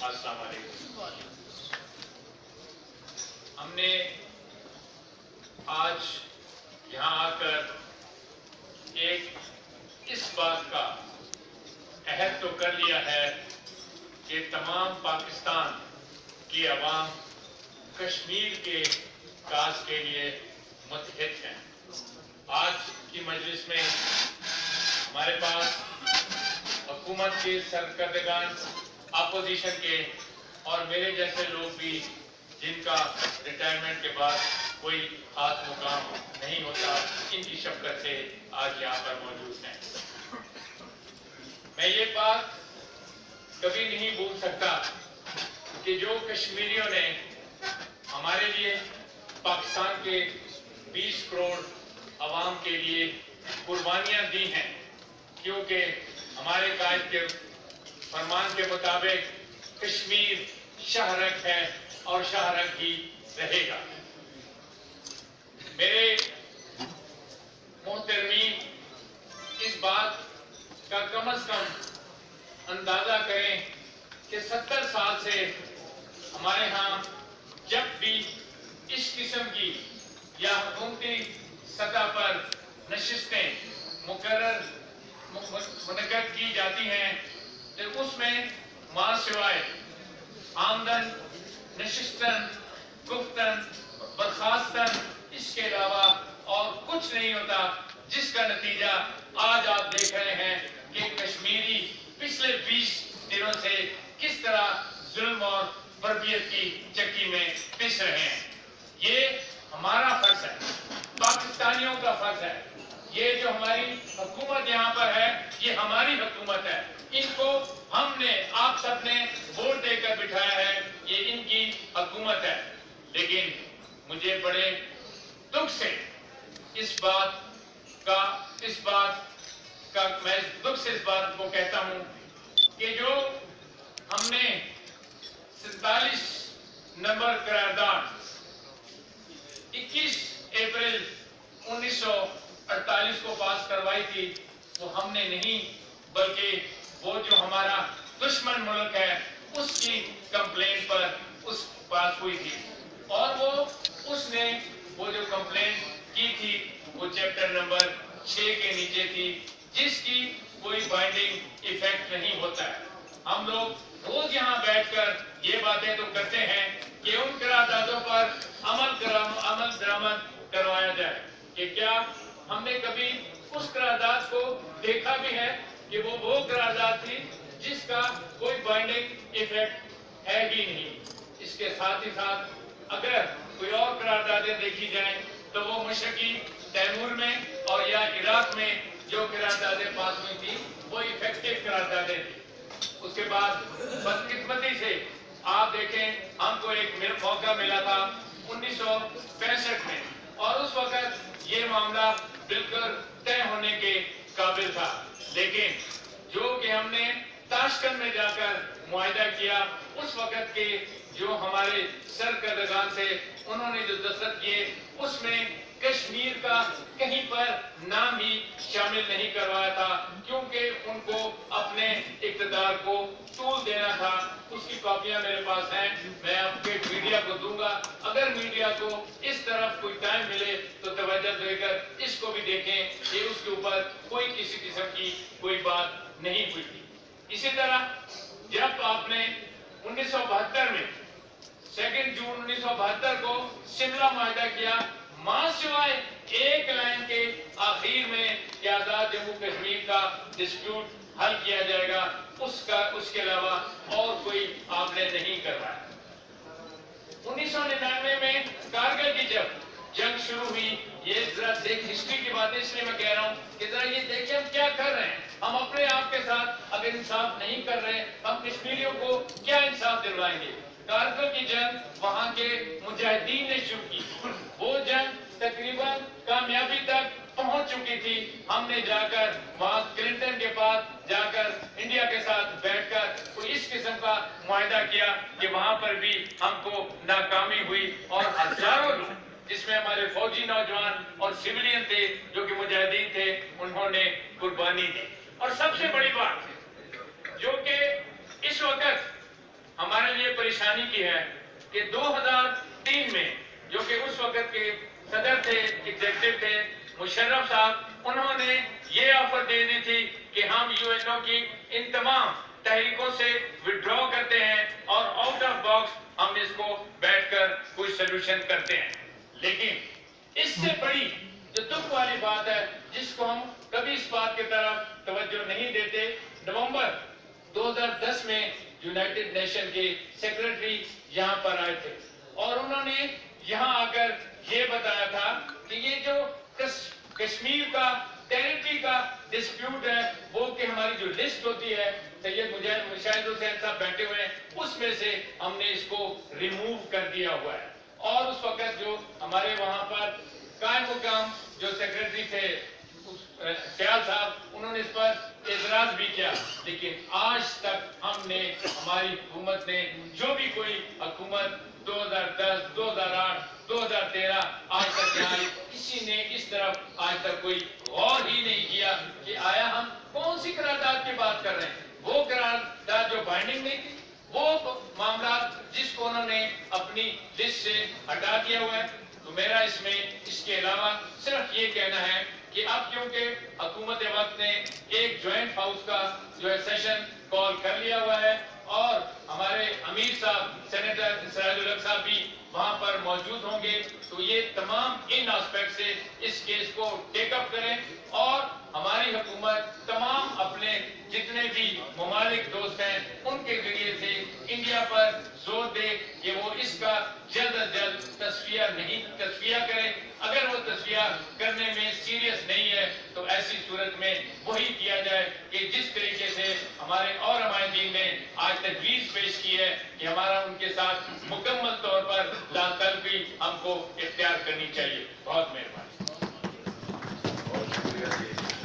अस्सलाम वालेकुम। हमने आज यहाँ आकर एक इस बात का अहद तो कर लिया है कि तमाम पाकिस्तान की अवाम कश्मीर के काज के लिए मुत्तहिद हैं। आज की मजलिस में हमारे पास हुकूमत के सरकर्दगान, अपोजिशन के और मेरे जैसे लोग भी जिनका रिटायरमेंट के बाद कोई खास मुकाम नहीं होता, इनकी शफ़क़त से आज यहाँ पर मौजूद हैं। मैं ये बात कभी नहीं भूल सकता कि जो कश्मीरियों ने हमारे लिए, पाकिस्तान के 20 करोड़ अवाम के लिए कुर्बानियाँ दी हैं, क्योंकि हमारे कायद के फरमान के मुताबिक कश्मीर शाहरग है और शाहरग ही रहेगा। मेरे मोहतरमीन, इस बात का कम से कम अंदाजा करें कि 70 साल से हमारे यहाँ जब भी इस किस्म की या हुकूमती सतह पर नशिस्तें मुनक़्क़द की जाती हैं तो उसमें मां सिवाय आमदन, नशिस्तन, गुफ्तन, बर्खास्तन, इसके अलावा और कुछ नहीं होता, जिसका नतीजा आज आप देख रहे हैं कि कश्मीरी पिछले 20 दिनों से किस तरह जुल्म और बर्बियत की चक्की में पिस रहे हैं। ये हमारा फर्ज है, पाकिस्तानियों का फर्ज है। ये जो हमारी हुकूमत यहाँ पर है, ये हमारी हुकूमत है। इनको हमने, आप सबने वोट देकर बिठाया है, ये इनकी हुकूमत है। लेकिन मुझे बड़े दुख से इस बात को कहता हूं कि जो हमने 47 नंबर करारदाद 21 अप्रैल 1948 को पास करवाई थी, वो हमने नहीं, बल्कि वो जो हमारा दुश्मन मुल्क है उसकी कंप्लेंट पर उस पास हुई थी। और उसने वो जो कंप्लेंट की थी वो चैप्टर नंबर 6 के नीचे थी, जिसकी कोई बाइंडिंग इफेक्ट नहीं होता है। हम लोग रोज यहाँ बैठकर ये बातें तो करते हैं कि उन करारदादों पर अमल दरामद करवाया जाए, कि क्या हमने कभी उस करारदाद को देखा भी है कि वो करारदाद थी जिसका कोई बाइंडिंग इफेक्ट है ही नहीं। इसके साथ ही साथ अगर कोई और करारदादें देखी जाएं तो वो मशरकी तैमूर में और या इराक में जो करारदादें पास हुई थी वो इफेक्टिव करारदादें थी। उसके बाद बदकिस्मती से आप देखें, हमको एक मौका मिला था 1965 में, और उस वक्त ये मामला बिल्कुल तय होने के काबिल था। लेकिन जो कि हमने ताशकंद में जाकर मुआहिदा किया, उस वक्त के जो हमारे सरकर्दगान से उन्होंने जो दस्तखत किए, उसमें कश्मीर का कहीं पर नाम भी शामिल नहीं करवाया था, क्योंकि उनको अपने इक़्तिदार को तूल देना था। उसकी कॉपियां मेरे पास हैं, मैं आपके मीडिया को दूंगा। अगर मीडिया को इस तरफ कोई टाइम मिले तो तवज्जो देकर इसको भी देखें कि उसके ऊपर कोई किसी किस्म की कोई बात नहीं हुई थी। इसी तरह जब आपने 1972 में 2 जून 1972 को शिमला मुआहिदा किया, मां सिवाय एक लाइन के आखिर में कि आजाद जम्मू कश्मीर का डिस्प्यूट हल किया जाएगा, उसके अलावा और कोई आपने नहीं करवाया। 1999 में कारगिल की जब जंग शुरू हुई, ये जरा देख, हिस्ट्री की बातें इसलिए मैं कह रहा हूँ कि जरा ये देखिए हम क्या कर रहे हैं। हम अपने आप के साथ अगर इंसाफ नहीं कर रहे, हम कश्मीरियों को क्या इंसाफ दिलवाएंगे। कारगिल की जंग वहां के मुजाहिदीन ने शुरू की, वो जंग तकरीबन कामयाबी तक पहुंच चुकी थी। हमने जाकर वहां क्लिंटन के पास जाकर इंडिया के साथ बैठकर कोई इस किस्म का मुआहिदा किया कि वहां पर भी हमको नाकामी हुई और हजारों लोग, जिसमें हमारे फौजी नौजवान और सिविलियन थे जो कि मुजाहिदीन थे, उन्होंने कुर्बानी दी। और सबसे बड़ी बात जो कि इस वक्त ہمارے لیے پریشانی کی ہے کہ 2003 میں جو کہ اس وقت کے صدر تھے، ایگزیکٹو تھے مشرف صاحب، انہوں نے یہ آفر دے دی تھی کہ ہم UNO کی ان تمام تحریکوں سے وڈرا کرتے ہیں اور آؤٹ آف باکس ہم اس کو بیٹھ کر کوئی سلوشن کرتے ہیں. لیکن اس سے بڑی جو دکھ والی بات ہے جس کو ہم کبھی اس بات کی طرف توجہ نہیں دیتے، نومبر 2010 میں یونائٹڈ نیشن کے سیکرٹری یہاں پر آئے تھے اور انہوں نے یہاں آ کر یہ بتایا تھا کہ یہ جو کشمیر کا ٹیریٹری کا ڈسپیوٹ ہے وہ کہ ہماری جو لسٹ ہوتی ہے، سید مشاہد حسین صاحب بیٹھے ہوئے ہیں، اس میں سے ہم نے اس کو ریموو کر دیا ہوا ہے. اور اس وقت جو ہمارے وہاں پر قائم مقام جو سیکرٹری تھے سیال صاحب، انہوں نے اس پر اعتراض بھی کیا. لیکن آج تک ہم نے، ہماری حکومت نے، جو بھی کوئی حکومت 2010 2008 2013 آج تک یہاں کسی نے اس طرف آج تک کوئی غور ہی نہیں کیا کہ آیا ہم کون سی قرارداد کی بات کر رہے ہیں. وہ قرارداد جو بائنڈنگ نہیں تھی، وہ معاملات جس کو انہوں نے اپنی لسٹ سے ہٹا دیا ہوا ہے. تو میرا اس میں اس کے علاوہ صرف یہ کہنا ہے کہ اب کیونکہ حکومت وقت نے ایک جوائنٹ ہاؤس کا جو ہے سیشن کال کر لیا ہوا ہے اور ہمارے امیر صاحب سینیٹر اسرائیل الحق صاحب بھی وہاں پر موجود ہوں گے، تو یہ تمام ان آسپیکٹ سے اس کیس کو ٹیک اپ کریں اور ہماری حکومت تمام اپنے جتنے بھی ممالک دوست ہیں ان کے ذریعے سے انڈیا پر زور دے کہ وہ اس کا جلد از جلد تصفیہ کرے. اگر وہ تصفیہ کرنے میں سیریس نہیں ہے تو ایسی صورت میں وہی کیا جائے کہ جس طریقے سے ہمارے اور نمائندین نے آج تجویز پیش کی ہے کہ ہمارا ان کے ساتھ مکمل طور پر لاطلبی ہم کو اختیار کرنی چاہیے. بہت مہربانی. بہت شکریہ.